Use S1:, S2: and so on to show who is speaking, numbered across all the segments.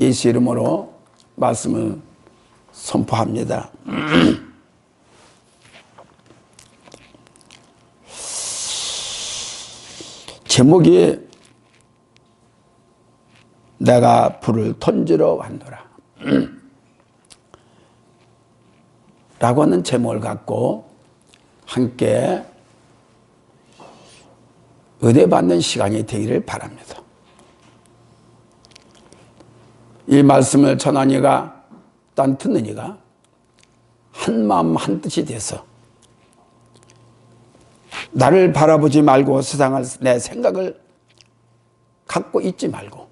S1: 예수 이름으로 말씀을 선포합니다. 제목이 내가 불을 던지러 왔노라 라고 하는 제목을 갖고 함께 은혜 받는 시간이 되기를 바랍니다. 이 말씀을 전하니가 딴 듣느니가 한 마음 한 뜻이 돼서 나를 바라보지 말고 세상을 내 생각을 갖고 있지 말고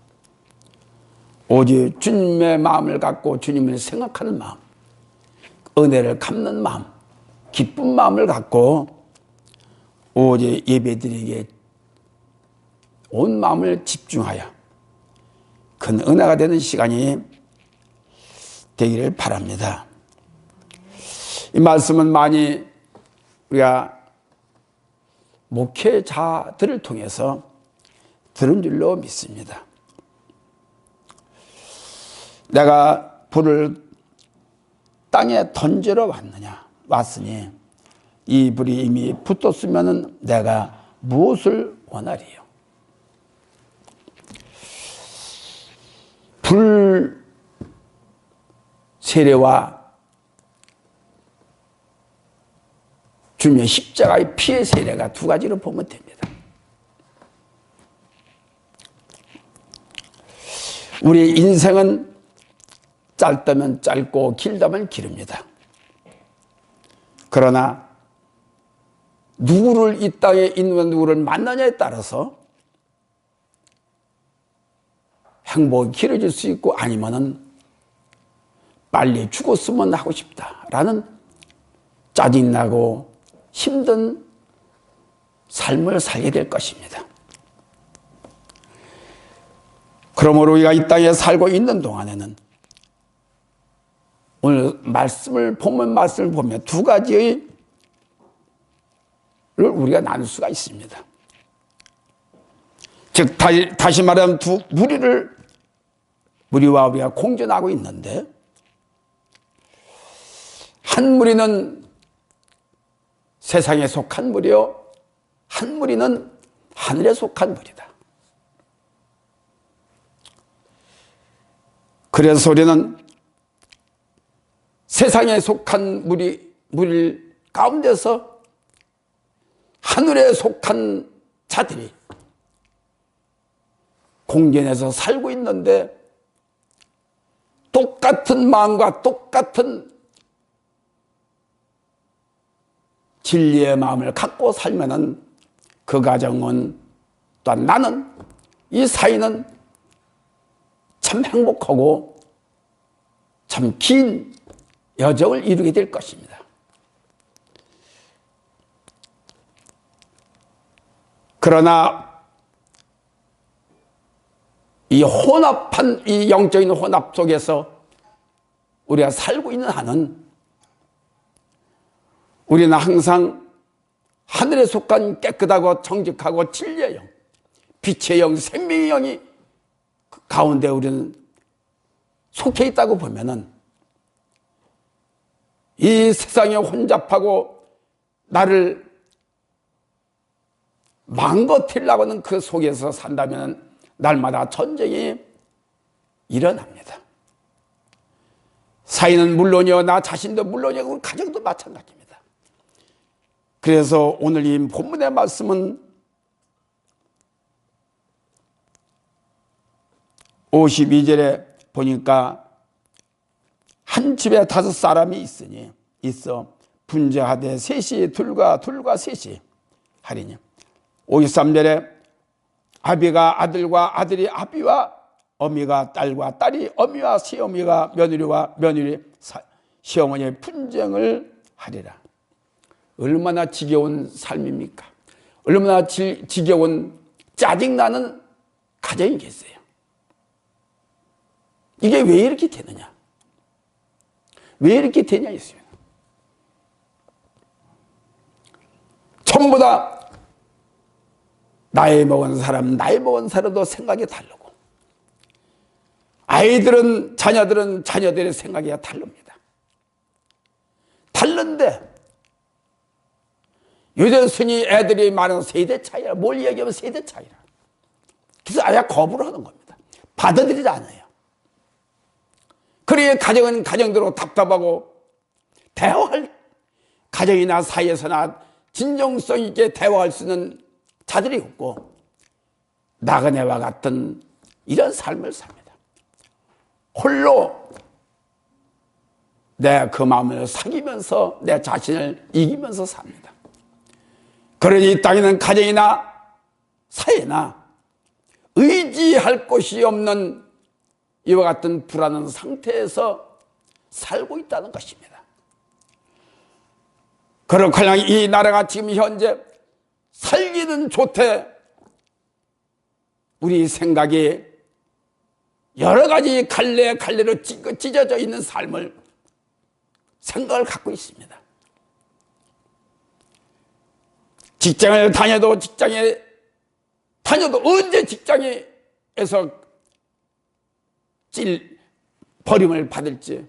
S1: 오직 주님의 마음을 갖고 주님을 생각하는 마음, 은혜를 갚는 마음, 기쁜 마음을 갖고 오직 예배드리기에 온 마음을 집중하여 큰 은혜가 되는 시간이 되기를 바랍니다. 이 말씀은 많이 우리가 목회자들을 통해서 들은 줄로 믿습니다. 내가 불을 땅에 던지러 왔으니 이 불이 이미 붙었으면 내가 무엇을 원하리요? 불 세례와 주님의 십자가의 피의 세례가 두 가지로 보면 됩니다. 우리의 인생은 짧다면 짧고 길다면 길입니다. 그러나 누구를 이 땅에 있는 누구를 만나냐에 따라서 행복이 길어질 수 있고 아니면은 빨리 죽었으면 하고 싶다라는 짜증나고 힘든 삶을 살게 될 것입니다. 그러므로 우리가 이 땅에 살고 있는 동안에는 오늘 본문 말씀을 보면 두 가지의 우리가 나눌 수가 있습니다. 즉 다시 말하면 두 무리와 우리가 공존하고 있는데 한 무리는 세상에 속한 무리요, 한 무리는 하늘에 속한 무리다. 그래서 우리는 세상에 속한 무리 가운데서 하늘에 속한 자들이 공존해서 살고 있는데 똑같은 마음과 똑같은 진리의 마음을 갖고 살면은 그 가정은 또한 나는 이 사이는 참 행복하고 참 긴 여정을 이루게 될 것입니다. 그러나 이 혼합한 이 영적인 혼합 속에서 우리가 살고 있는 한은 우리는 항상 하늘에 속한 깨끗하고 정직하고 진리의 영, 빛의 영, 생명의 영이 가운데 우리는 속해 있다고 보면은 이 세상에 혼잡하고 나를 망가뜨리려고 하는 그 속에서 산다면 날마다 전쟁이 일어납니다. 사이는 물론이요, 나 자신도 물론이요, 우리 가정도 마찬가지입니다. 그래서 오늘 이 본문의 말씀은 52절에 보니까 한 집에 5사람이 있어 분쟁하되 셋이 둘과 셋이 하리니 53절에 아비가 아들과 아들이 아비와 어미가 딸과 딸이 어미와 시어미가 며느리와 며느리 시어머니의 분쟁을 하리라. 얼마나 지겨운 삶입니까? 얼마나 지겨운 짜증나는 가정이겠어요. 이게 왜 이렇게 되느냐? 왜 이렇게 되냐 했습니다. 전부 다 나이 먹은 사람도 생각이 다르고 아이들은, 자녀들은 자녀들의 생각이 다릅니다. 다른데 유대순이 애들이 말하는 세대 차이라, 뭘 얘기하면 세대 차이라. 그래서 아예 거부를 하는 겁니다. 받아들이지 않아요. 그러니 가정은 가정대로 답답하고, 대화할, 가정이나 사이에서나 진정성 있게 대화할 수 있는 자들이 없고, 나그네와 같은 이런 삶을 삽니다. 홀로 내 그 마음을 사귀면서 내 자신을 이기면서 삽니다. 그러니 이 땅에는 가정이나 사회나 의지할 곳이 없는 이와 같은 불안한 상태에서 살고 있다는 것입니다. 그렇거나 이 나라가 지금 현재 살기는 좋대, 우리 생각이 여러 가지 갈래로 찢어져 있는 삶을, 생각을 갖고 있습니다. 직장을 다녀도 언제 직장에서 버림을 받을지,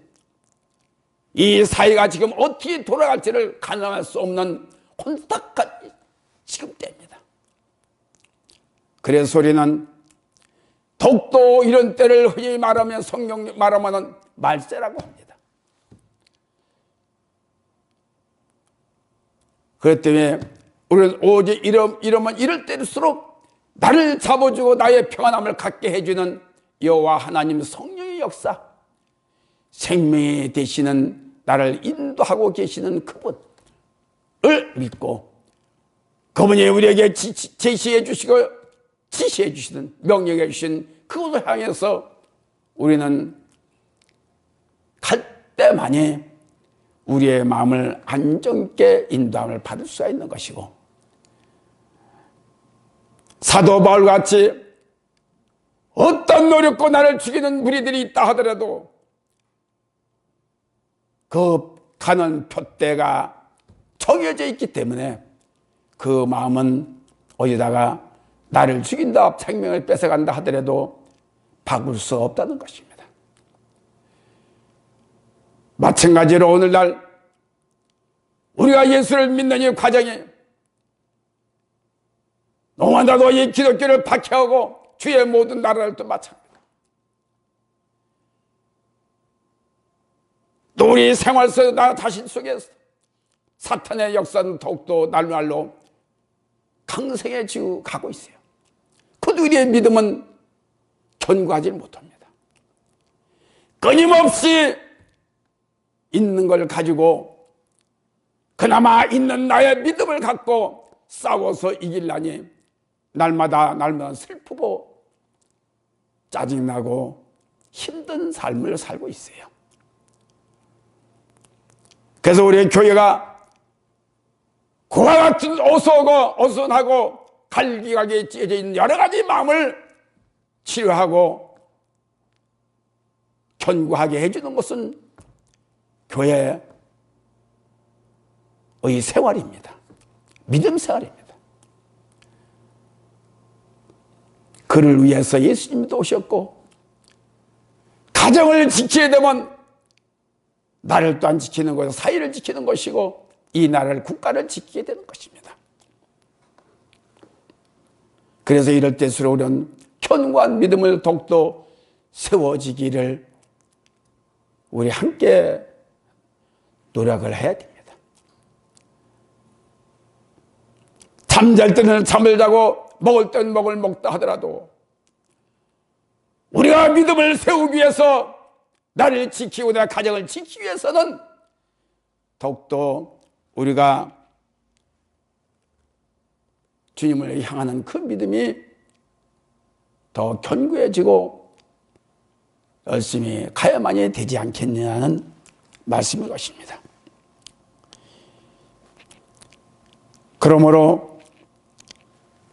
S1: 이 사회가 지금 어떻게 돌아갈지를 가늠할 수 없는 혼탁한 지금 때입니다. 그래서 우리는 독도 이런 때를 흔히 말하면, 성경 말하면 말세라고 합니다. 그렇기 때문에 우리는 오직 이러면 이럴 때일수록 나를 잡아주고 나의 평안함을 갖게 해주는 여호와 하나님 성령의 역사, 생명이 되시는, 나를 인도하고 계시는 그분을 믿고, 그분이 우리에게 제시해 주시고 지시해 주시는, 명령해 주신 그곳을 향해서 우리는 갈 때만이 우리의 마음을 안정있게 인도함을 받을 수가 있는 것이고, 사도 바울같이 어떤 노력과 나를 죽이는 무리들이 있다 하더라도 그 가는 표대가 정해져 있기 때문에 그 마음은 어디다가 나를 죽인다, 생명을 뺏어간다 하더라도 바꿀 수 없다는 것입니다. 마찬가지로 오늘날 우리가 예수를 믿는 이 과정이 너무나도 이 기독교를 박해하고 주의 모든 나라를 또 마찬가지입니다. 또 우리 생활 속, 나 자신 속에서 사탄의 역사는 더욱더 날로 강성해지고 가고 있어요. 그들의 믿음은 견고하지 못합니다. 끊임없이 있는 걸 가지고, 그나마 있는 나의 믿음을 갖고 싸워서 이기려니 날마다 슬프고 짜증나고 힘든 삶을 살고 있어요. 그래서 우리 교회가 그와 같은 어수선하고 갈기가게 찢어져 있는 여러 가지 마음을 치료하고 견고하게 해주는 것은 교회의 생활입니다. 믿음 생활입니다. 그를 위해서 예수님도 오셨고, 가정을 지켜야 되면 나를 또한 지키는 것이고, 사회를 지키는 것이고, 이 나라를, 국가를 지키게 되는 것입니다. 그래서 이럴 때일수록 우리는 견고한 믿음을 더욱더 세워지기를 우리 함께 노력을 해야 됩니다. 잠잘 때는 잠을 자고 먹을 때는 먹을 먹다 하더라도 우리가 믿음을 세우기 위해서, 나를 지키고 내 가정을 지키기 위해서는 더욱더 우리가 주님을 향하는 그 믿음이 더 견고해지고 열심히 가야만이 되지 않겠느냐는 말씀인 것입니다. 그러므로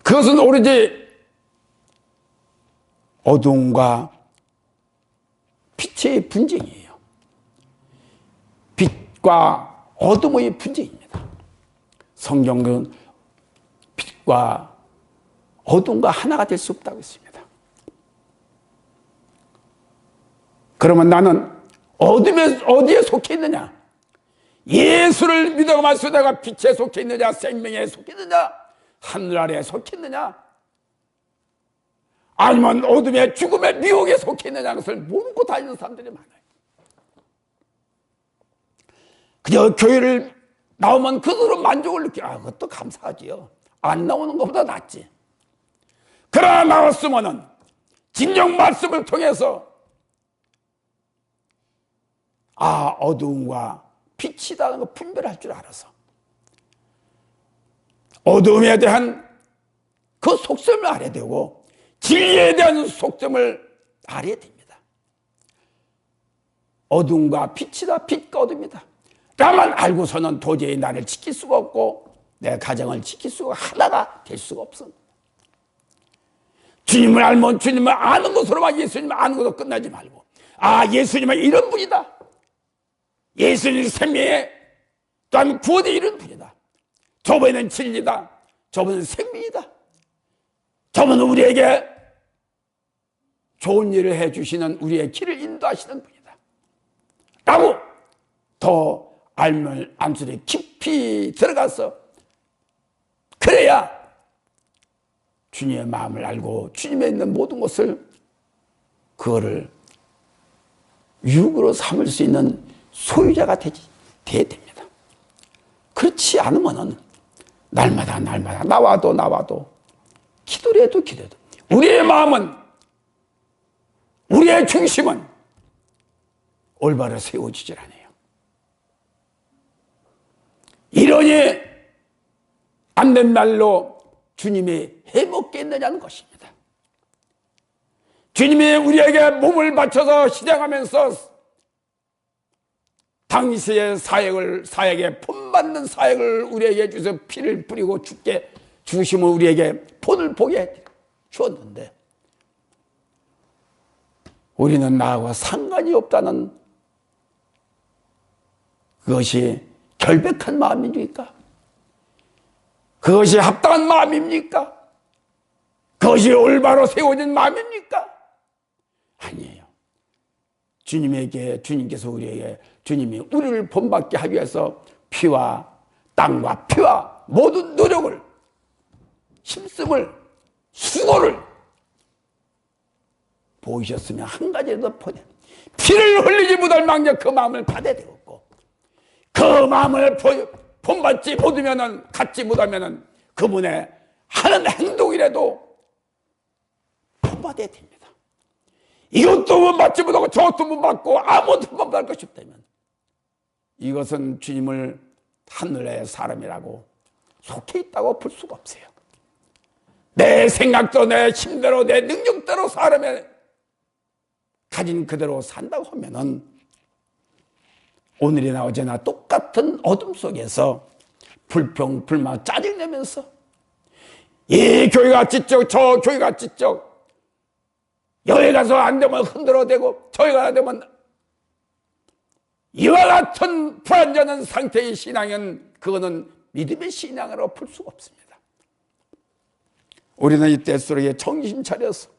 S1: 그것은 오로지 어둠과 빛의 분쟁이에요. 빛과 어둠의 분쟁입니다. 성경은 빛과 어둠과 하나가 될 수 없다고 했습니다. 그러면 나는 어디에 속해 있느냐? 예수를 믿어가면서 내가 빛에 속해 있느냐, 생명에 속해 있느냐, 하늘 아래에 속해 있느냐, 아니면 어둠의 죽음의 미혹에 속해 있느냐, 것을 모르고 다니는 사람들이 많아요. 그저 교회를 나오면 그대로 만족을 느끼고, 그것도 감사하지요. 안 나오는 것보다 낫지. 그러나 나왔으면은 진정 말씀을 통해서 어두움과 빛이라는 걸 분별할 줄 알아서 어두움에 대한 그 속셈을 알아야 되고 진리에 대한 속셈을 알아야 됩니다. 어둠과 빛이다, 빛과 어둠이다. 나만 알고서는 도저히 나를 지킬 수가 없고 내 가정을 지킬 수가 하나가 될 수가 없습니다. 주님을 알면 주님을 아는 것으로만, 예수님을 아는 것으로 끝나지 말고, 예수님은 이런 분이다, 예수님 생명에 또한 구원에 이른 분이다, 저분은 진리다, 저분은 생명이다, 저분은 우리에게 좋은 일을 해주시는, 우리의 길을 인도하시는 분이다 라고 더 알면 안술에 깊이 들어가서, 그래야 주님의 마음을 알고 주님에 있는 모든 것을, 그거를 유익으로 삼을 수 있는 소유자가 돼야 됩니다. 그렇지 않으면은 날마다 나와도 기도를 해도 우리의 마음은, 우리의 중심은 올바로 세워지질 않아요. 이러니 안 된 말로 주님이 해먹겠느냐는 것입니다. 주님이 우리에게 몸을 바쳐서 시장하면서 당시의 사역에 본받는 사역을 우리에게 주셔서 피를 뿌리고 죽게 주시면 우리에게 본을 보게 주었는데, 우리는 나하고 상관이 없다는 그것이 결백한 마음입니까? 그것이 합당한 마음입니까? 그것이 올바로 세워진 마음입니까? 아니에요. 주님께서 주님이 우리를 본받게 하기 위해서 땅과 피와 모든 노력을, 힘씀을, 수고를 보이셨으면 한 가지라도 피를 흘리지 못할 망정 그 마음을 받아야 되겠고, 그 마음을 본받지 못하면은, 갖지 못하면은 그분의 하는 행동이라도 본받아야 됩니다. 이것도 못 받지 못하고 저것도 못 받고 아무것도 못 받을 것이 없다면, 이것은 주님을 하늘의 사람이라고 속해 있다고 볼 수가 없어요. 내 생각도 내 힘대로 내 능력대로 사람의 가진 그대로 산다고 하면은 오늘이나 어제나 똑같은 어둠 속에서 불평, 불만, 짜증내면서 이 교회가 지적, 저 교회가 지적, 여기 가서 안 되면 흔들어대고 저기 가야 되면, 이와 같은 불완전한 상태의 신앙은, 그거는 믿음의 신앙으로 볼 수가 없습니다. 우리는 이때 속에 정신 차려서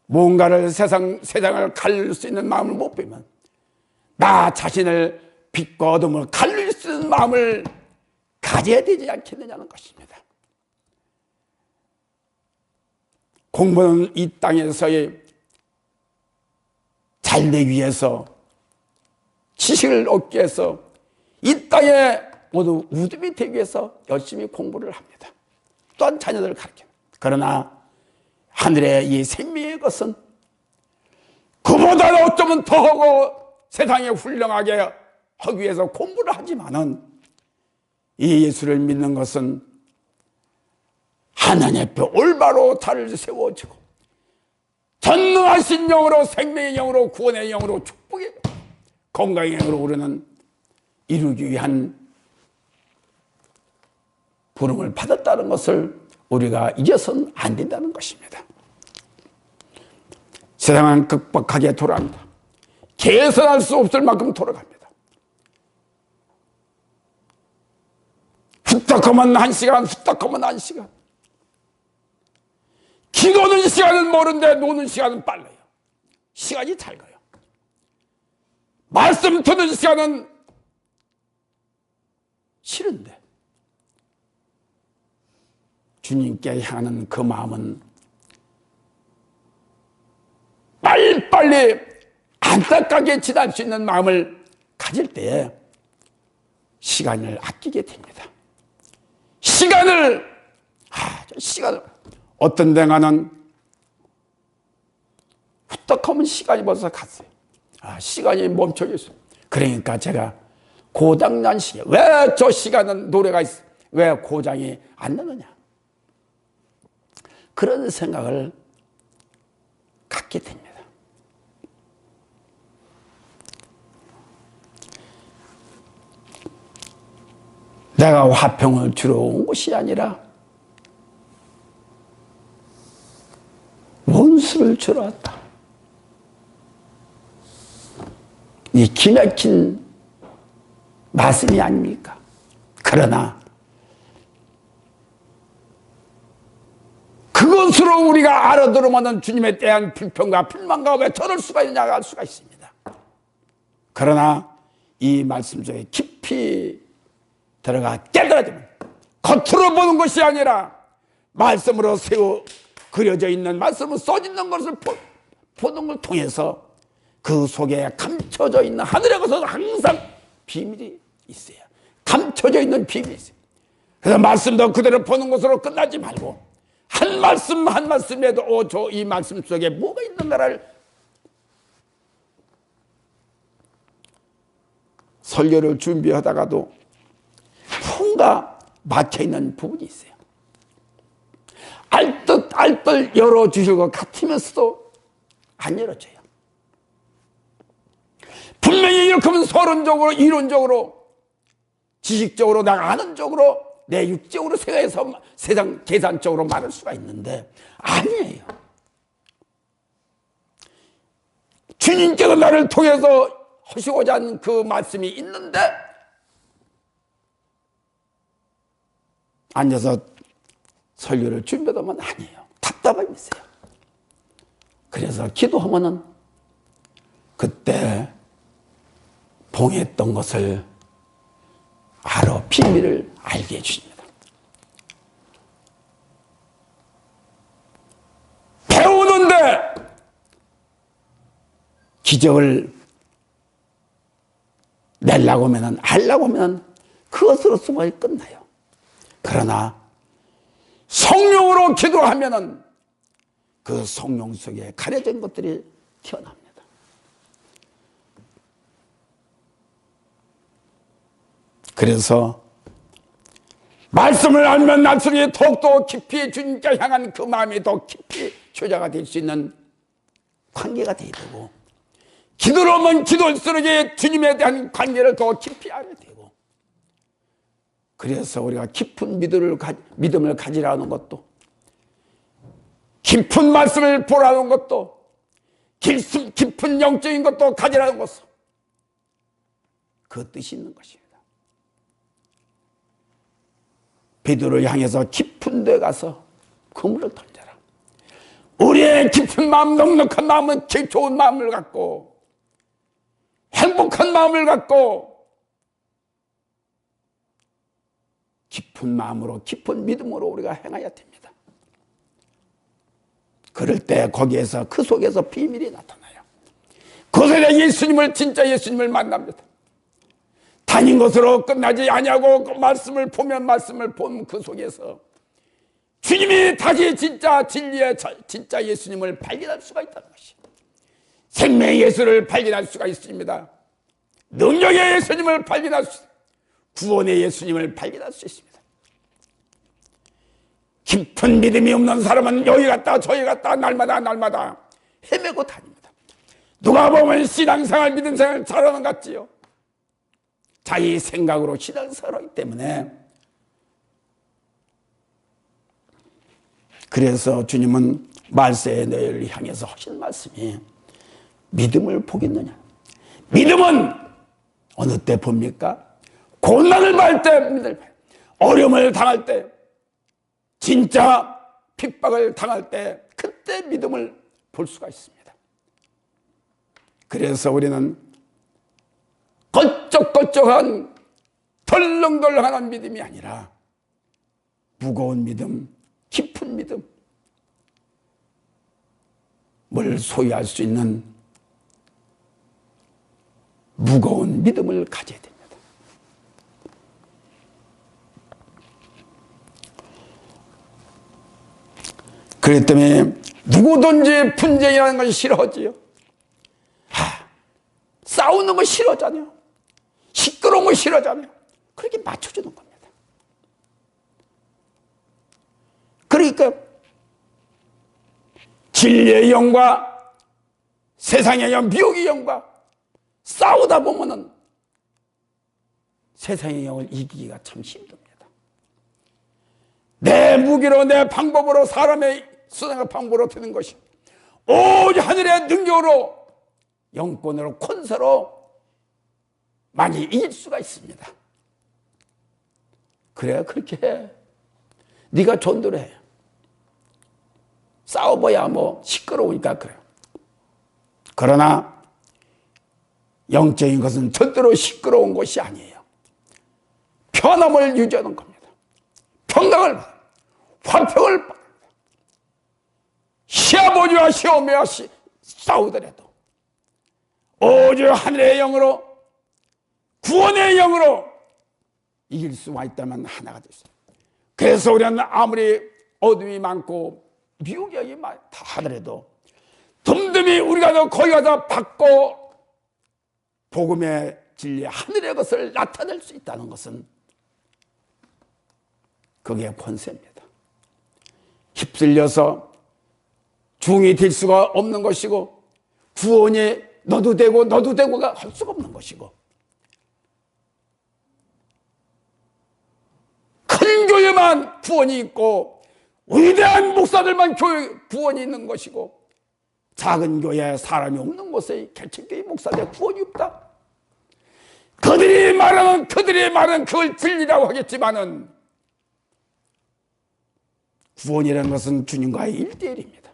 S1: 뭔가를 세상을 가릴 수 있는 마음을 못 빼면, 나 자신을 빛과 어둠을 가릴 수 있는 마음을 가져야 되지 않겠느냐는 것입니다. 공부는 이 땅에서의 잘되기 위해서, 지식을 얻기 위해서, 이 땅에 모두 우두이 되기 위해서 열심히 공부를 합니다. 또한 자녀들을 가르칩니다. 그러나 하늘의 이 생명의 것은 그보다 어쩌면 더하고 세상에 훌륭하게 하기 위해서 공부를 하지만은, 이 예수를 믿는 것은 하나님 앞에 올바로 달을 세워지고 전능하신 영으로, 생명의 영으로, 구원의 영으로, 축복의 건강의 영으로 우리는 이루기 위한 부름을 받았다는 것을 우리가 잊어서는 안 된다는 것입니다. 세상은 극박하게 돌아갑니다. 개선할 수 없을 만큼 돌아갑니다. 후딱하면 1시간, 후딱하면 1시간. 기도는 시간은 모르는데 노는 시간은 빨라요. 시간이 잘 가요. 말씀 듣는 시간은 싫은데 주님께 향하는 그 마음은 빨리빨리 안타깝게 지날 수 있는 마음을 가질 때에 시간을 아끼게 됩니다. 시간을 어떤 데가는 후딱하면 시간이 벌써 갔어요. 시간이 멈춰져 있어요. 그러니까 제가 고장난 시계, 왜 저 시간은 노래가 있어? 왜 고장이 안 나느냐? 그런 생각을 갖게 됩니다. 내가 화평을 주러 온 것이 아니라 원수를 주러 왔다. 이 기막힌 말씀이 아닙니까? 그러나 그것으로 우리가 알아들으면 주님에 대한 불평과 불만과 왜 저럴 수가 있냐고 할 수가 있습니다. 그러나 이 말씀 속에 깊이 들어가 깨달아지면 겉으로 보는 것이 아니라 말씀으로 세워 그려져 있는, 말씀으로 써있는 것을 보는 걸 통해서 그 속에 감춰져 있는 하늘의 것은 항상 비밀이 있어요. 감춰져 있는 비밀이 있어요. 그래서 말씀도 그대로 보는 것으로 끝나지 말고 한 말씀 한 말씀에도 저 이 말씀 속에 뭐가 있는가를, 설교를 준비하다가도 뭔가 막혀있는 부분이 있어요. 알뜰 열어주실 것 같으면서도 안 열어줘요. 분명히 이렇게 하면 서론적으로, 이론적으로, 지식적으로, 내가 아는 쪽으로, 내 육적으로 생각해서 세상 계산적으로 말할 수가 있는데 아니에요. 주님께서 나를 통해서 하시고자 하는 그 말씀이 있는데 앉아서 설교를 준비하면 아니에요. 답답함이 있어요. 그래서 기도하면은 그때 봉했던 것을 알아 비밀을 알게 해주십니다. 배우는데 기적을 내려고 하면, 하려고 하면 그것으로서만 끝나요. 그러나 성령으로 기도하면은 그 성령 속에 가려진 것들이 튀어납니다. 그래서 말씀을 알면 날수록 더욱더 깊이 주님께 향한 그 마음이 더 깊이 효자가 될 수 있는 관계가 되게 되고, 기도로 하면 기도할수록 주님에 대한 관계를 더 깊이 알게 되고, 그래서 우리가 깊은 믿음을 가지라는 것도, 깊은 말씀을 보라는 것도, 깊은 영적인 것도 가지라는 것도 그 뜻이 있는 것입니다. 베드로를 향해서 깊은 데 가서 그물을 던져라. 우리의 깊은 마음, 넉넉한 마음은 좋은 마음을 갖고 행복한 마음을 갖고 깊은 마음으로, 깊은 믿음으로 우리가 행해야 됩니다. 그럴 때 거기에서, 그 속에서 비밀이 나타나요. 그것에 예수님을, 진짜 예수님을 만납니다. 다닌 것으로 끝나지 아니하고 그 말씀을 보면 그 속에서 주님이 다시 진짜 진리의 진짜 예수님을 발견할 수가 있다는 것입니다. 생명의 예수를 발견할 수가 있습니다. 능력의 예수님을 발견할 수 있습니다. 구원의 예수님을 발견할 수 있습니다. 깊은 믿음이 없는 사람은 여기 갔다 저기 갔다 날마다 헤매고 다닙니다. 누가 보면 신앙생활, 믿음생활 잘하는 것 같지요. 자기 생각으로 신앙생활하기 때문에. 그래서 주님은 말세의 너희를 향해서 하신 말씀이 믿음을 보겠느냐. 믿음은 어느 때 봅니까? 고난을 받을 때, 어려움을 당할 때, 진짜 핍박을 당할 때, 그때 믿음을 볼 수가 있습니다. 그래서 우리는 걸쩍걸쩍한 덜렁덜렁한 믿음이 아니라 무거운 믿음, 깊은 믿음, 뭘 소유할 수 있는 무거운 믿음을 가져야 됩니다. 그렇기 때문에 누구든지 분쟁이라는 건 싫어하지요. 싸우는 거 싫어하잖아요. 시끄러운 거 싫어하잖아요. 그렇게 맞춰주는 겁니다. 그러니까 진리의 영과 세상의 영, 미혹의 영과 싸우다 보면은 세상의 영을 이기기가 참 힘듭니다. 내 무기로, 내 방법으로, 사람의 수단과 방법으로 되는 것이 오직 하늘의 능력으로, 영권으로, 권세로 많이 이길 수가 있습니다. 그래야 그렇게 해. 네가 전도를 해. 싸워봐야 뭐 시끄러우니까 그래요. 그러나 영적인 것은 절대로 시끄러운 것이 아니에요. 편함을 유지하는 겁니다. 평강을, 화평을 시아버지와 시어머니와 싸우더라도 오직 하늘의 영으로, 구원의 영으로 이길 수가 있다면 하나가 됐어요. 그래서 우리는 아무리 어둠이 많고 미혹이 다 하더라도 덤덤히 우리가 거기 가서 받고 복음의 진리, 하늘의 것을 나타낼 수 있다는 것은 그게 권세입니다. 휩쓸려서 중이 될 수가 없는 것이고, 구원이 너도 되고가 할 수가 없는 것이고, 큰 교회만 구원이 있고 위대한 목사들만 구원이 있는 것이고, 작은 교회 사람이 없는 곳에 개척교회 목사들 구원이 없다. 그들이 말하는 그걸 진리라고 하겠지만은 구원이라는 것은 주님과의 1대1입니다.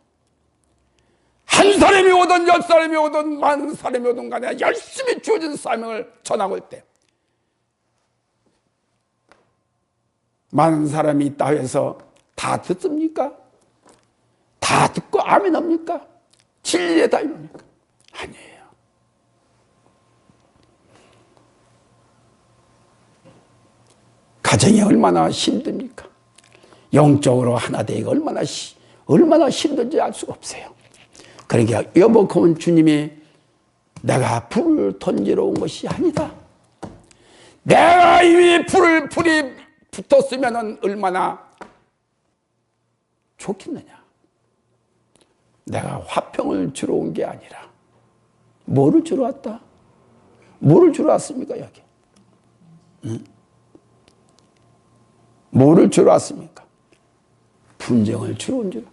S1: 한 사람이 오든 10사람이 오든 많은 사람이 오든 간에 열심히 주어진 사명을 전하고 올 때 많은 사람이 있다 해서 다 듣습니까? 다 듣고 아멘 합니까? 진리에 다 이럽니까? 아니에요. 가정이 얼마나 힘듭니까? 영적으로 하나 되기가 얼마나 힘든지 알 수가 없어요. 그러니까 여보컴은 주님이 내가 불을 던지러 온 것이 아니다. 내가 이미 불이 붙었으면 얼마나 좋겠느냐. 내가 화평을 주러 온 게 아니라 뭐를 주러 왔다? 뭐를 주러 왔습니까 여기? 응? 뭐를 주러 왔습니까? 분쟁을 주러 온 줄.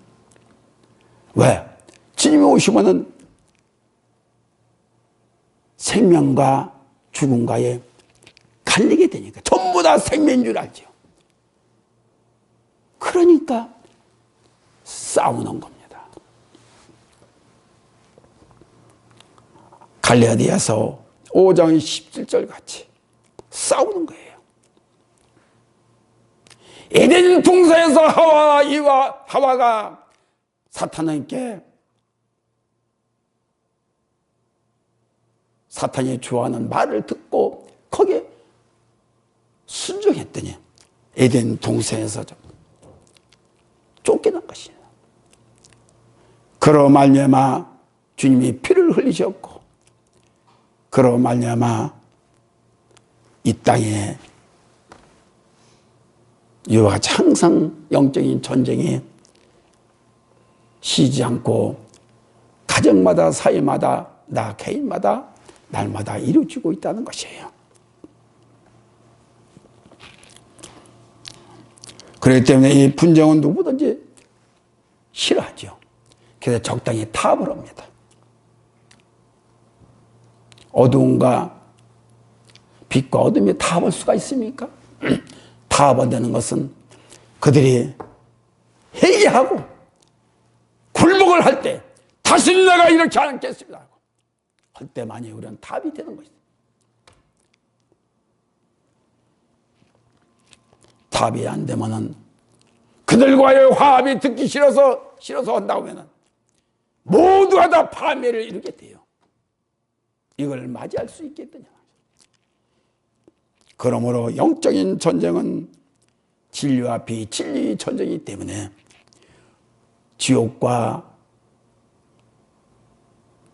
S1: 왜? 주님이 오시면은 생명과 죽음과의 갈리게 되니까 전부 다 생명인 줄 알죠. 그러니까 싸우는 겁니다. 갈라디아서 5장 17절 같이 싸우는 거예요. 에덴 동산에서 하와가 사탄에게 사탄이 좋아하는 말을 듣고 거기에 순종했더니 에덴 동산에서 쫓겨난 것이에요. 그로 말미암아 주님이 피를 흘리셨고, 그로 말미암아 이 땅에 이와 같이 항상 영적인 전쟁이 쉬지 않고 가정마다, 사회마다, 나 개인마다, 날마다 이루어지고 있다는 것이에요. 그렇기 때문에 이 분쟁은 누구든지 싫어하죠. 그래서 적당히 타협을 합니다. 어두움과 빛과 어둠이 타협할 수가 있습니까? 타협한다는 것은 그들이 회개하고 굴복을 할 때 다시는 내가 이렇게 안 하겠습니다 할 때만이 우리는 타협이 되는 것이다. 답이 안 되면은 그들과의 화합이 듣기 싫어서 한다고 하면은 모두가 다 파멸을 이루게 돼요. 이걸 맞이할 수 있겠느냐. 그러므로 영적인 전쟁은 진리와 비진리의 전쟁이기 때문에 지옥과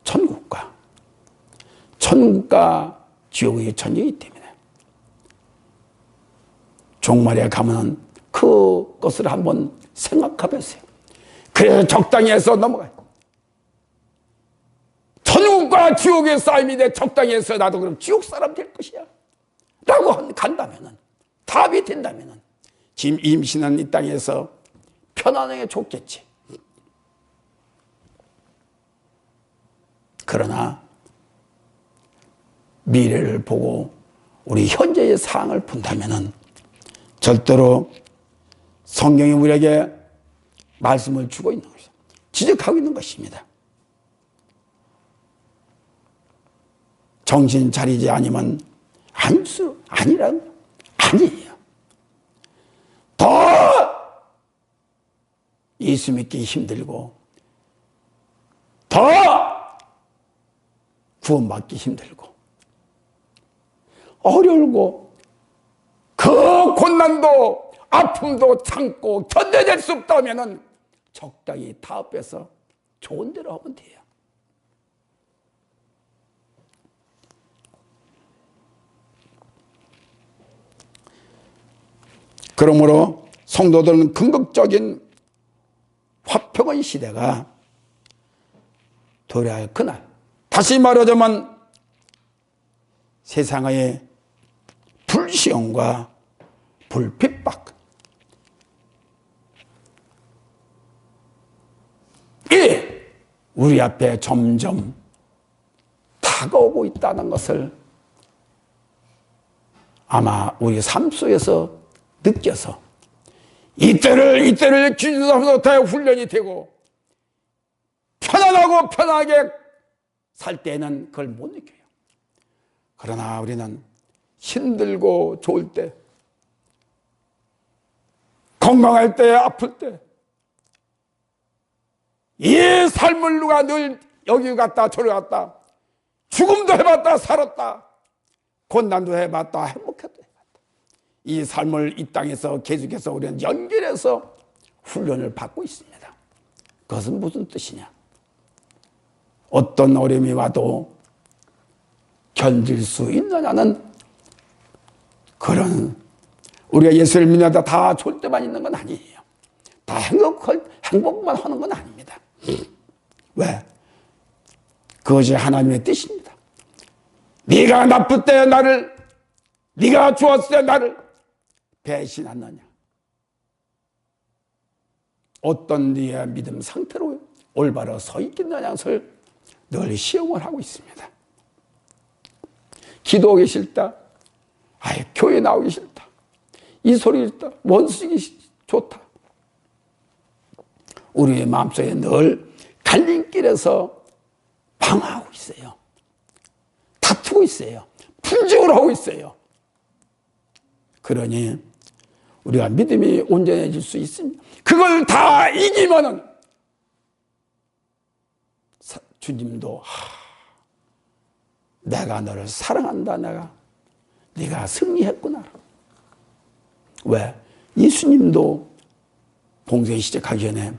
S1: 천국과 지옥의 전쟁이기 때문에 종말에 가면은 그것을 한번 생각해 보세요. 그래서 적당히 해서 넘어가요. 천국과 지옥의 싸움이 돼 적당히 해서 나도 그럼 지옥 사람 될 것이야 라고 간다면은, 답이 된다면은 지금 임신은 이 땅에서 편안하게 좋겠지. 그러나 미래를 보고 우리 현재의 상황을 본다면은 절대로 성경이 우리에게 말씀을 주고 있는 것이죠. 지적하고 있는 것입니다. 정신 차리지 아니면 아니라는 아니에요. 더 예수 믿기 힘들고 더 구원받기 힘들고 어려울고 그 고난도 아픔도 참고 견뎌낼 수 없다면 적당히 타협해서 좋은 대로 하면 돼요. 그러므로 성도들은 궁극적인 화평의 시대가 도래할 그날, 다시 말하자면 세상의 불시험과 불핍박, 이 우리 앞에 점점 다가오고 있다는 것을 아마 우리 삶 속에서 느껴서 이때를 기준으로 다 훈련이 되고 편안하고 편하게 살 때는 그걸 못 느껴요. 그러나 우리는 힘들고 좋을 때, 건강할 때, 아플 때, 이 삶을 누가 늘 여기 갔다 저리 갔다, 죽음도 해봤다 살았다, 고난도 해봤다 행복했다, 이 삶을 이 땅에서 계속해서 우리는 연결해서 훈련을 받고 있습니다. 그것은 무슨 뜻이냐? 어떤 어려움이 와도 견딜 수 있느냐는, 그런 우리가 예수를 믿는다 다 좋을 때만 있는 건 아니에요. 다 행복만 하는 건 아닙니다. 왜? 그것이 하나님의 뜻입니다. 네가 나쁠 때 나를, 네가 좋았을 때 나를 배신하느냐? 어떤 네의 믿음 상태로 올바로 서 있겠느냐는 것을 늘 시험을 하고 있습니다. 기도하기 싫다, 교회 나오기 싫다, 이 소리 싫다, 원수기 좋다, 우리의 마음속에 늘 갈림길에서 방황하고 있어요. 다투고 있어요. 분쟁을 하고 있어요. 그러니 우리가 믿음이 온전해질 수 있습니다. 그걸 다 이기면은 주님도 내가 너를 사랑한다, 네가 승리했구나. 왜? 예수님도 봉생 시작하기 전에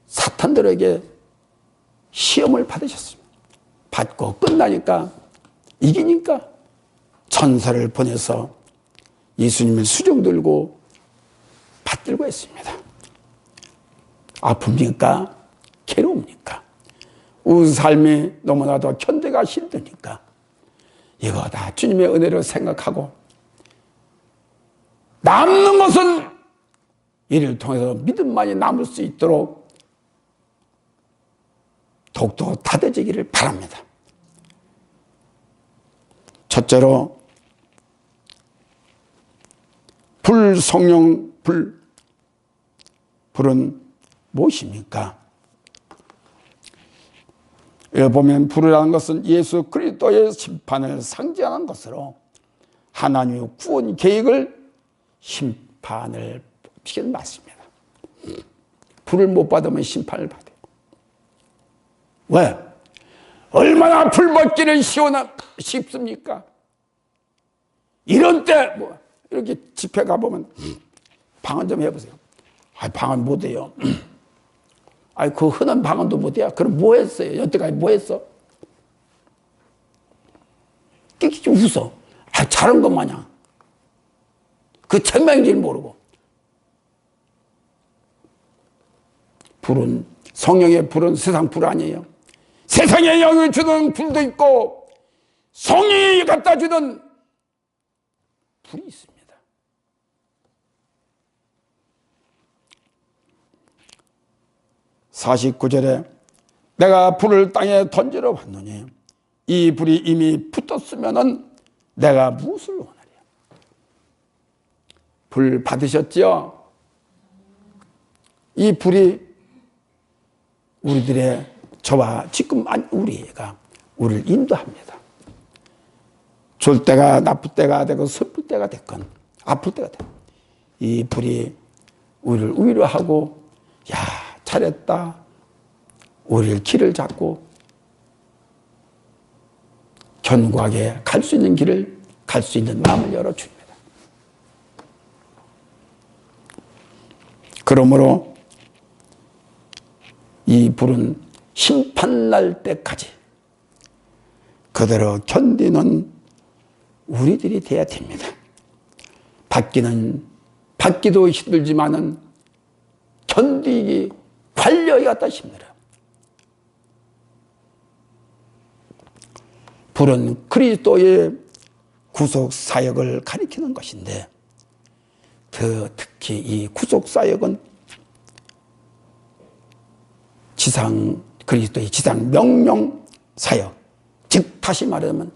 S1: 사탄들에게 시험을 받으셨습니다. 받고 끝나니까, 이기니까 천사를 보내서 예수님을 수종 들고 받들고 했습니다. 아픕니까? 괴로웁니까? 우리 삶이 너무나도 견디기가 힘드니까 이거 다 주님의 은혜로 생각하고, 남는 것은 이를 통해서 믿음만이 남을 수 있도록 더욱더 다져지기를 바랍니다. 첫째로 불, 성령, 불은 무엇입니까? 여기 보면 불이라는 것은 예수 그리스도의 심판을 상징하는 것으로 하나님의 구원 계획을 심판을 시키는 맞습니다. 불을 못 받으면 심판을 받아요. 왜? 얼마나 불 받기는 쉽습니까? 이런 때 뭐 이렇게 집회 가보면 방언 좀 해보세요. 방언 못해요. 그 흔한 방언도 못해요. 그럼 뭐 했어요? 여태까지 뭐 했어? 끼끼 웃어. 잘한 것 마냥. 그 천명인지를 모르고. 불은, 성령의 불은 세상 불 아니에요. 세상에 영을 주는 불도 있고 성령이 갖다 주는 불이 있습니다. (49절에) 내가 불을 땅에 던지러 왔노니 이 불이 이미 붙었으면은 내가 무엇을 원하랴. 불 받으셨죠? 이 불이 우리들의 저와 지금 우리가 우리를 인도합니다. 좋을 때가 나쁠 때가 되고 슬플 때가 됐건 아플 때가 됐건 이 불이 우리를 위로하고 야 잘했다. 우리를 길을 잡고 견고하게 갈 수 있는 길을 갈 수 있는 마음을 열어줍니다. 그러므로 이 불은 심판날 때까지 그대로 견디는 우리들이 돼야 됩니다. 받기도 힘들지만은 견디기 관력이 갖다 힘들어요. 불은 그리스도의 구속 사역을 가리키는 것인데 특히 이 구속 사역은 그리스도의 지상 명령 사역, 즉 다시 말하면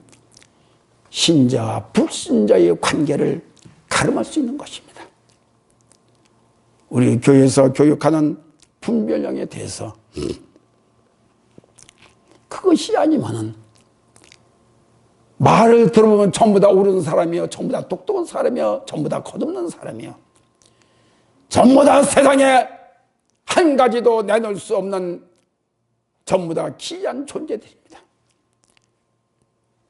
S1: 신자와 불신자의 관계를 가름할 수 있는 것입니다. 우리 교회에서 교육하는 분별령에 대해서 그것이 아니면은 말을 들어보면 전부 다 옳은 사람이요, 전부 다 똑똑한 사람이요, 전부 다 거듭난 사람이요, 전부 다 세상에 한 가지도 내놓을 수 없는 전부 다 기이한 존재들입니다.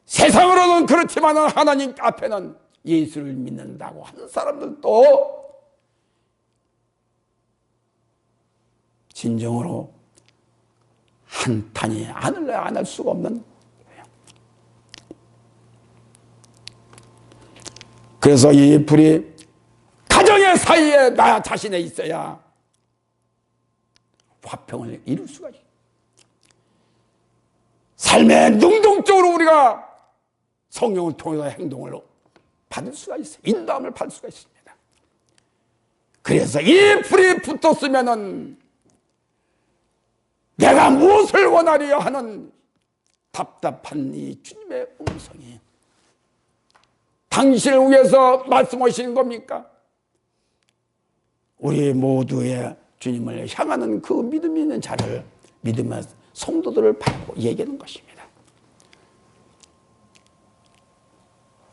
S1: 세상으로는 그렇지만 하나님 앞에는 예수를 믿는다고 하는 사람들도 진정으로 한탄이 안 할 수가 없는 거예요. 그래서 이 불이 가정의 사이에 나 자신에 있어야 화평을 이룰 수가 있어요. 삶의 능동적으로 우리가 성령을 통해서 행동을 받을 수가 있어요. 인도함을 받을 수가 있습니다. 그래서 이 불이 붙었으면은 내가 무엇을 원하려 하는 답답한 이 주님의 음성이 당신을 위해서 말씀하시는 겁니까? 우리 모두의 주님을 향하는 그 믿음 있는 자를, 믿음의 성도들을 받고 얘기하는 것입니다.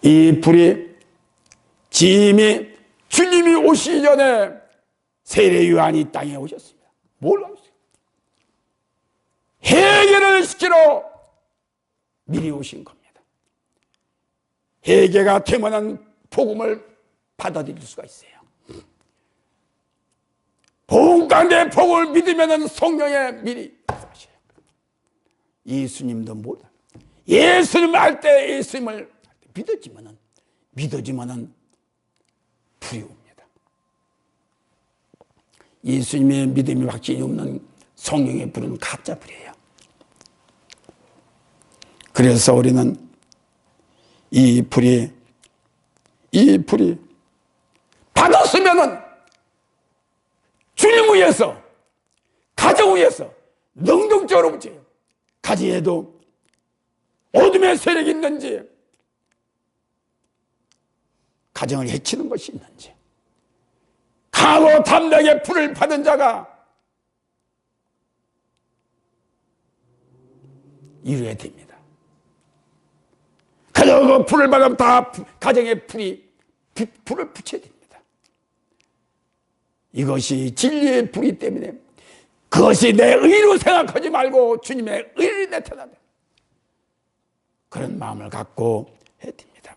S1: 이 불이 이미 주님이 오시기 전에 세례 요한이 땅에 오셨습니다. 뭘 하셨어요? 회개를 시키러 미리 오신 겁니다. 회개가 되면은 복음을 받아들일 수가 있어요. 복음 가운데 복음을 믿으면은 성령에 미리 하셔요. 예수님도 몰라. 예수님 할 때 예수님을 믿어지면은 불이 옵니다. 예수님의 믿음이 확신이 없는 성령의 불은 가짜 불이에요. 그래서 우리는 이 불이 받았으면은 주님 위해서, 가정 위해서 능동적으로 붙여요. 가정에도 어둠의 세력이 있는지, 가정을 해치는 것이 있는지, 강하고 담대하게 불을 받은 자가 이루어야 됩니다. 그리고 그 불을 받으면 다 가정에 불을 붙여야 됩니다. 이것이 진리의 불이 때문에 그것이 내 의로 생각하지 말고 주님의 의를 나타나는 그런 마음을 갖고 해야 됩니다.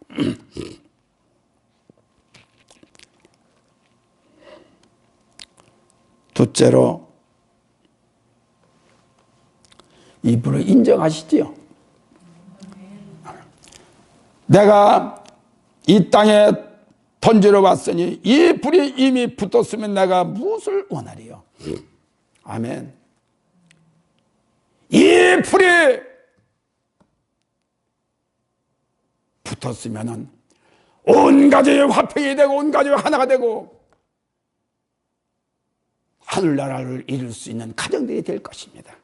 S1: 둘째로 이 불을 인정하시지요. 내가 이 땅에 던지러 왔으니 이 불이 이미 붙었으면 내가 무엇을 원하리요? 아멘. 이 불이 붙었으면 온 가족이 화평이 되고 온 가족이 하나가 되고 하늘나라를 이룰 수 있는 가정들이 될 것입니다.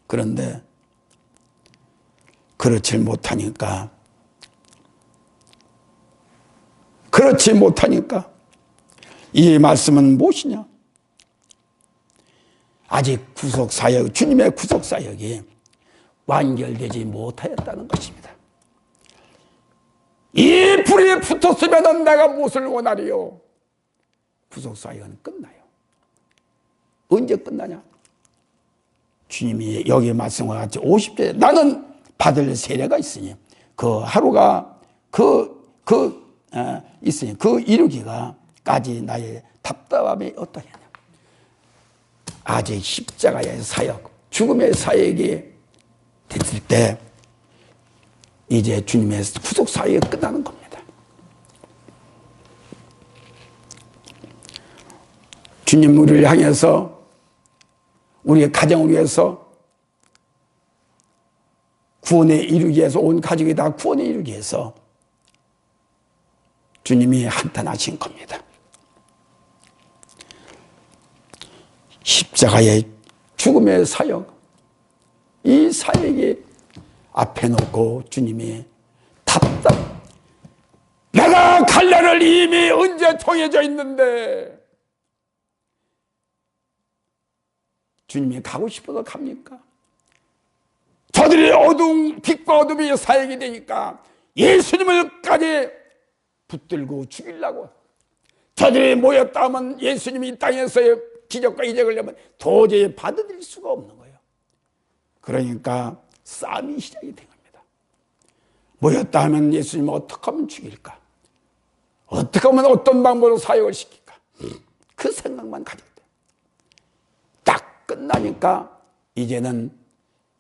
S1: 그런데 그렇지 못하니까 이 말씀은 무엇이냐? 아직 구속사역, 주님의 구속사역이 완결되지 못하였다는 것입니다. 이 불이 붙었으면 내가 무엇을 원하리요? 구속사역은 끝나요. 언제 끝나냐? 주님이 여기 말씀과 같이 50절 나는 받을 세례가 있으니 그 하루가 있으니 그 이루기가까지 나의 답답함이 어떠냐냐. 아직 십자가의 사역, 죽음의 사역이 됐을 때 이제 주님의 구속 사역이 끝나는 겁니다. 주님 우리를 향해서 우리의 가정을 위해서 구원에 이루기 위해서 온 가족이 다 구원에 이루기 위해서 주님이 한탄하신 겁니다. 십자가의 죽음의 사역, 이 사역이 앞에 놓고 주님이 내가 갈 날을 이미 언제 정해져 있는데 주님이 가고 싶어서 갑니까? 저들이 빛과 어둠이 사역이 되니까 예수님을까지 붙들고 죽이려고 저들이 모였다 하면 예수님이 이 땅에서의 기적과 이적을 내면 도저히 받아들일 수가 없는 거예요. 그러니까 싸움이 시작이 된 겁니다. 모였다 하면 예수님을 어떻게 하면 죽일까? 어떻게 하면 어떤 방법으로 사역을 시킬까? 그 생각만 가질 때 딱 끝나니까 이제는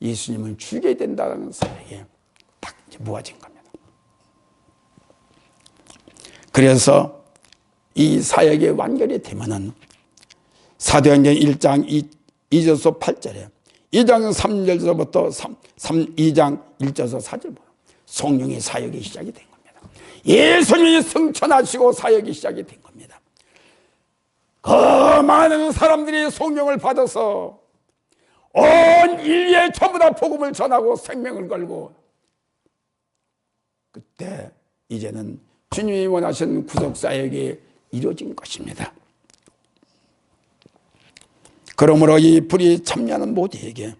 S1: 예수님을 죽여야 된다는 사역이 딱 모아진 겁니다. 그래서 이 사역이 완결이 되면은 사도행전 1장 2절에서 8절에 2장 3절에서부터 2장 1절에서 4절 보면 성령의 사역이 시작이 된 겁니다. 예수님이 승천하시고 사역이 시작이 된 겁니다. 그 많은 사람들이 성령을 받아서 온 인류에 전부 다 복음을 전하고 생명을 걸고 그때 이제는 주님이 원하신 구속사역이 이루어진 것입니다. 그러므로 이 불이 참여하는 모두에게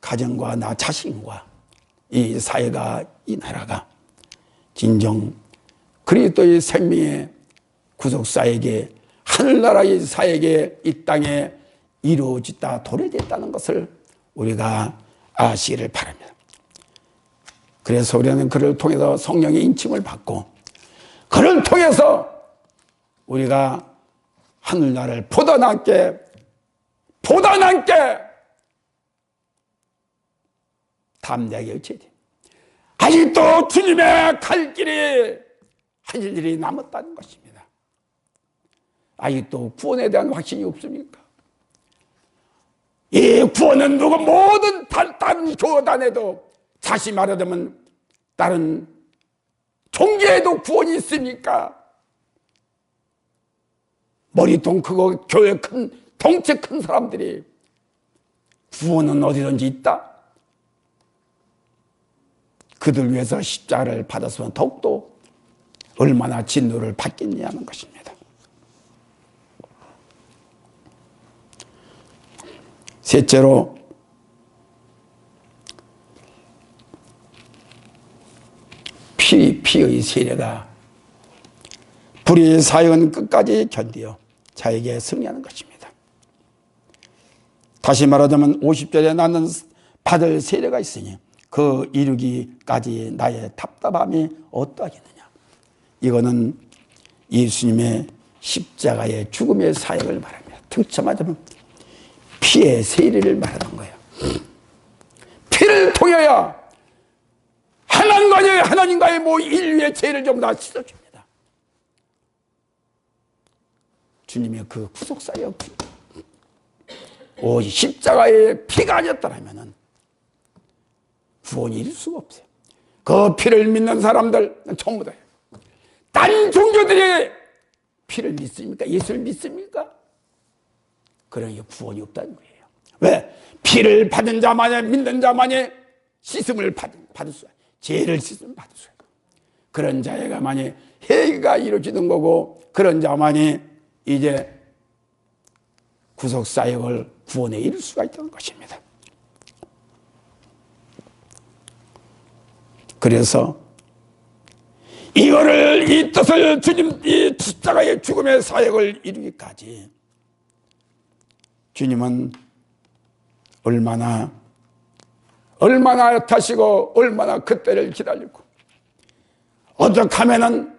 S1: 가정과 나 자신과 이 사회가 이 나라가 진정 그리스도의 생명의 구속사역이 하늘나라의 사역이 이 땅에 이루어졌다 도래됐다는 것을 우리가 아시기를 바랍니다. 그래서 우리는 그를 통해서 성령의 인침을 받고 그를 통해서 우리가 하늘나라를 보다 남게 담대하게 외쳐야 돼. 아직도 주님의 갈 길이 하실 일이 남았다는 것입니다. 아직도 구원에 대한 확신이 없습니까? 이 구원은 누구 모든 다른 교단에도 다시 말하자면 다른 종교에도 구원이 있습니까? 머리통 크고 교회 덩치 큰 사람들이 구원은 어디든지 있다? 그들 위해서 십자가를 받았으면 더욱더 얼마나 진노를 받겠냐는 것입니다. 셋째로 피의 세례가 불의의 사역은 끝까지 견디어 자에게 승리하는 것입니다. 다시 말하자면 50절에 나는 받을 세례가 있으니 그 이루기까지 나의 답답함이 어떠하겠느냐. 이거는 예수님의 십자가의 죽음의 사역을 말합니다. 특정하자면 피의 세례를 말하는 거예요. 피를 통해야 하나님과의 인류의 죄를 전부 다 씻어줍니다. 주님의 그 구속사역, 오직 십자가의 피가 아니었더라면 구원이 이룰 수가 없어요. 그 피를 믿는 사람들 전부 다 다른 종교들이 피를 믿습니까? 예수를 믿습니까? 그러니까 구원이 없다는 거예요. 왜? 피를 받은 자만이, 믿는 자만이 씻음을 받을 수, 죄를 씻음을 받을 수 있고, 그런 자에게만이 회개가 이루어지는 거고, 그런 자만이 이제 구속사역을 구원에 이룰 수가 있다는 것입니다. 그래서 이거를, 이 뜻을 주님, 이 십자가의 죽음의 사역을 이루기까지 주님은 얼마나 타시고 얼마나 그때를 기다리고, 어떻게 하면은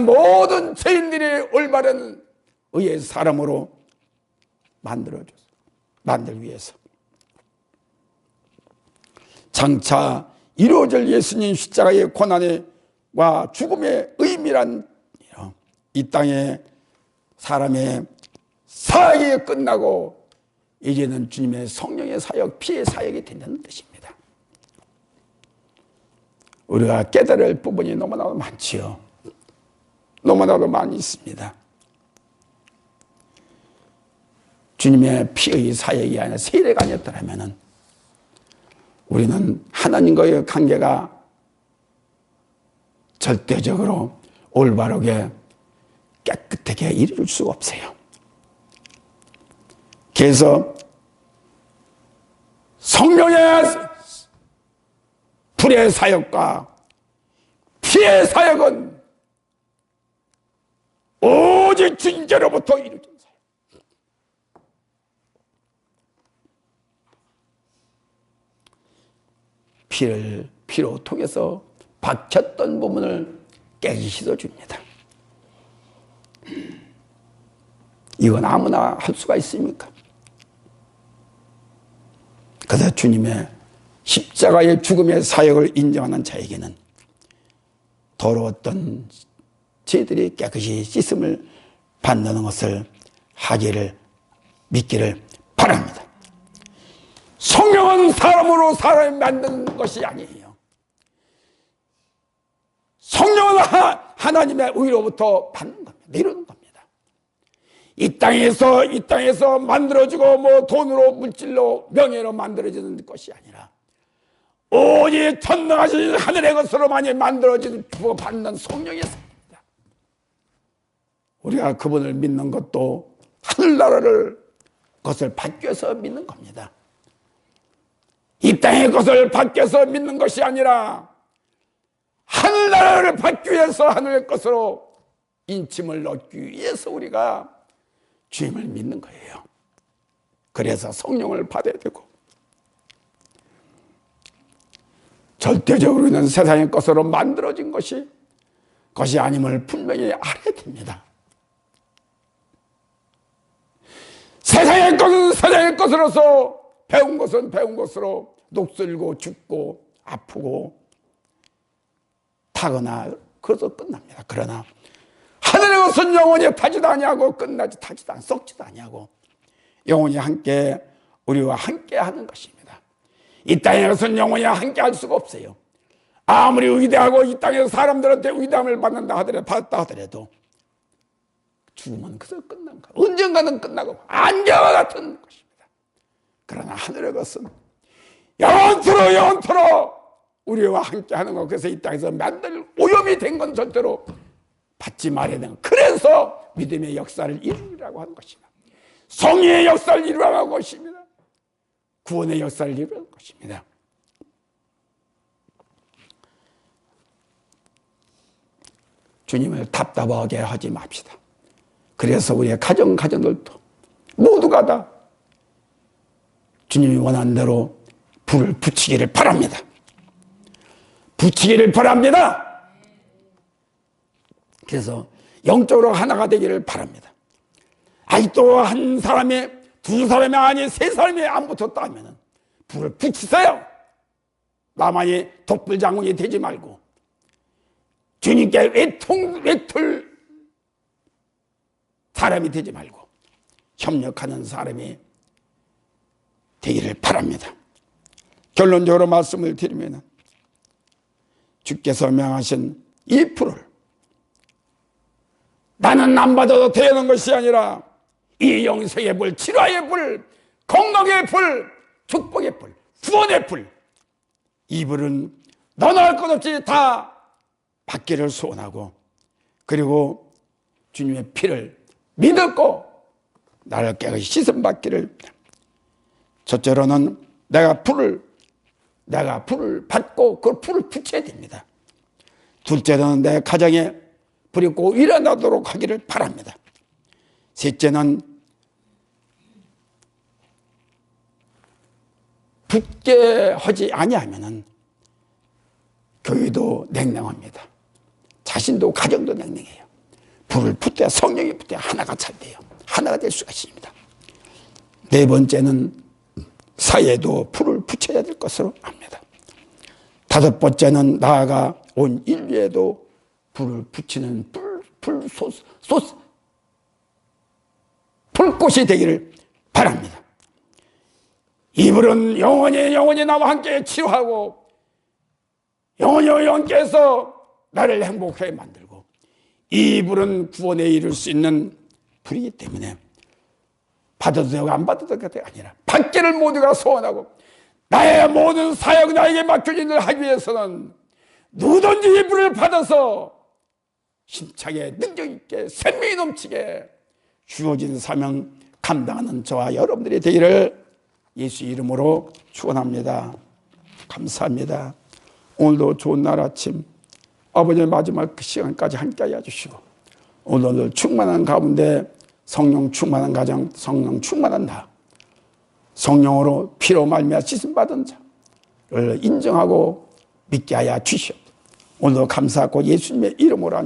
S1: 모든 죄인들이 올바른 의의 사람으로 만들기 위해서 장차 이루어질 예수님 십자가의 고난과 죽음의 의미란 이 땅에 사람의 사역이 끝나고 이제는 주님의 성령의 사역, 피의 사역이 된다는 뜻입니다. 우리가 깨달을 부분이 너무나도 많지요. 너무나도 많이 있습니다. 주님의 피의 사역이 아니라 세례가 아니었더라면 우리는 하나님과의 관계가 절대적으로 올바르게 깨끗하게 이룰 수가 없어요. 그래서 성령의 불의 사역과 피의 사역은 오직 주님께로부터 이루어진 사역. 피로 통해서 박혔던 부분을 깨끗이 씻어줍니다. 이건 아무나 할 수가 있습니까? 그래서 주님의 십자가의 죽음의 사역을 인정하는 자에게는 더러웠던 죄들이 깨끗이 씻음을 받는 것을 믿기를 바랍니다. 성령은 사람으로 사람을 만드는 것이 아니에요. 성령은 하나님의 의로부터 받는 겁니다. 내려오는 겁니다. 이 땅에서 만들어지고 돈으로, 물질로, 명예로 만들어지는 것이 아니라 오직 전능하신 하늘의 것으로만이 만들어지는 받는 성령의 삶입니다. 우리가 그분을 믿는 것도 하늘나라를 것을 받기 위해서 믿는 겁니다. 이 땅의 것을 받기 위해서 믿는 것이 아니라 하늘나라를 받기 위해서 하늘의 것으로 인침을 얻기 위해서 우리가 주님을 믿는 거예요. 그래서 성령을 받아야 되고, 절대적으로는 세상의 것으로 만들어진 것이 아님을 분명히 알아야 됩니다. 세상의 것은 세상의 것으로서, 배운 것은 배운 것으로 녹슬고 죽고 아프고 타거나 그래서 끝납니다. 그러나 하늘의 것은 영원히 타지도 아니하고 썩지도 아니하고 영원히 우리와 함께 하는 것입니다. 이 땅의 것은 영원히 함께 할 수가 없어요. 아무리 위대하고 이 땅에서 사람들한테 위대함을 받았다 하더라도 죽으면 그래서 끝난 거. 언젠가는 끝나고 안개와 같은 것입니다. 그러나 하늘의 것은 영원토록 우리와 함께 하는 것. 그래서 이 땅에서 만들 오염이 된 건 절대로 받지 말아야 되는 것. 그래서 믿음의 역사를 이루라고 하는 것입니다. 성의의 역사를 이루라고 하는 것입니다. 구원의 역사를 이루라는 것입니다. 주님을 답답하게 하지 맙시다. 그래서 우리의 가정들도 모두가 다 주님이 원하는 대로 불을 붙이기를 바랍니다. 붙이기를 바랍니다. 그래서 영적으로 하나가 되기를 바랍니다. 아직도 한 사람이, 두 사람이 아니 세 사람이 안 붙었다 하면 불을 붙이세요. 나만이 독불장군이 되지 말고 주님께 외툴 사람이 되지 말고 협력하는 사람이 되기를 바랍니다. 결론적으로 말씀을 드리면 주께서 명하신 이 불을 나는 안 받아도 되는 것이 아니라 이 영생의 불, 치료의 불, 건강의 불, 축복의 불, 구원의 불, 이 불은 너나 할 것 없이 다 받기를 소원하고, 그리고 주님의 피를 믿었고 나를 깨끗이 씻음 받기를. 첫째로는 내가 불을 받고 그 불을 붙여야 됩니다. 둘째로는 내 가정에 불이 꼭 일어나도록 하기를 바랍니다. 셋째는 붙게 하지 아니하면은 교회도 냉랭합니다. 자신도 가정도 냉랭해요. 불을 붙여야, 성령이 붙여야 하나가 잘 돼요. 하나가 될 수가 있습니다. 네 번째는 사회도 불을 붙여야 될 것으로 압니다. 다섯 번째는 나아가 온 인류에도 불을 붙이는 불꽃이 되기를 바랍니다. 이 불은 영원히 나와 함께 치유하고 영원히 해서 나를 행복하게 만들고, 이 불은 구원에 이를 수 있는 불이기 때문에 받아도 되고 안 받아도 되는 게 아니라 받기를 모두가 소원하고, 나의 모든 사역 나에게 맡겨진 일을 하기 위해서는 누구든지 이 불을 받아서 힘차게 능력 있게 생명이 넘치게 주어진 사명 감당하는 저와 여러분들이 되기를 예수 이름으로 축원합니다. 감사합니다. 오늘도 좋은 날 아침 아버지의 마지막 시간까지 함께하여 주시고, 오늘도 충만한 가운데 성령 충만한 가정, 성령 충만한 나, 성령으로 피로 말미암아 씻음 받은 자를 인정하고 믿게 하여 주시옵소서. 오늘도 감사하고 예수님의 이름으로 하니